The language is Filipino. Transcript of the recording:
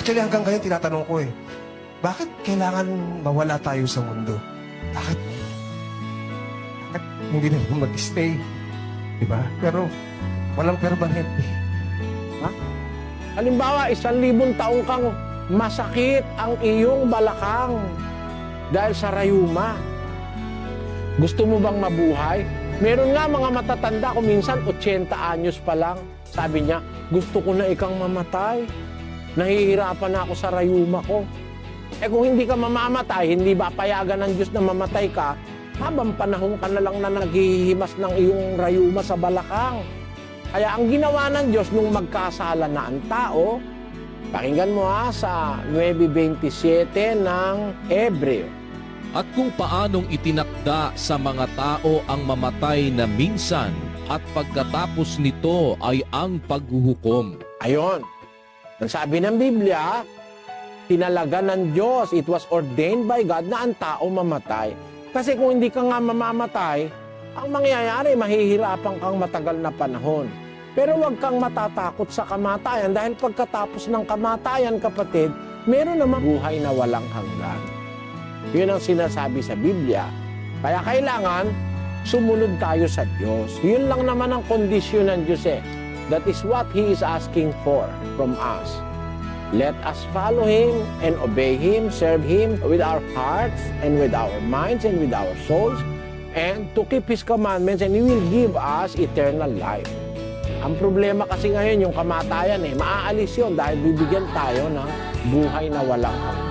Actually, hanggang ngayon tinatanong ko bakit kailangan mawala tayo sa mundo? Bakit hindi na mag-stay? Diba? Pero walang permanente. Ha? Halimbawa, 1,000 taong kang masakit ang iyong balakang dahil sa rayuma. Gusto mo bang mabuhay? Meron nga mga matatanda kung minsan 80 anyos pa lang. Sabi niya, gusto ko na ikang mamatay. Nahihirapan na ako sa rayuma ko. Kung hindi ka mamamatay, hindi ba payagan ng Diyos na mamatay ka, habang panahon ka na lang na naghihimas ng iyong rayuma sa balakang. Kaya ang ginawa ng Diyos nung magkasala na ang tao, pakinggan mo sa 9:27 ng Hebreo. At kung paanong itinakda sa mga tao ang mamatay na minsan at pagkatapos nito ay ang paghuhukom. Ayon, ang sabi ng Biblia, tinalaga ng Diyos, it was ordained by God na ang tao mamatay. Kasi kung hindi ka nga mamamatay, ang mangyayari, mahihirapan kang matagal na panahon. Pero huwag kang matatakot sa kamatayan dahil pagkatapos ng kamatayan, kapatid, meron namang buhay na walang hanggan. Yun ang sinasabi sa Biblia. Kaya kailangan sumunod tayo sa Diyos. Yun lang naman ang kondisyon ng Diyos That is what He is asking for from us. Let us follow Him and obey Him, serve Him with our hearts and with our minds and with our souls, and to keep His commandments, and He will give us eternal life. Ang problema kasi ngayon, yung kamatayan maaalis yun dahil bibigyan tayo ng buhay na walang hanggan.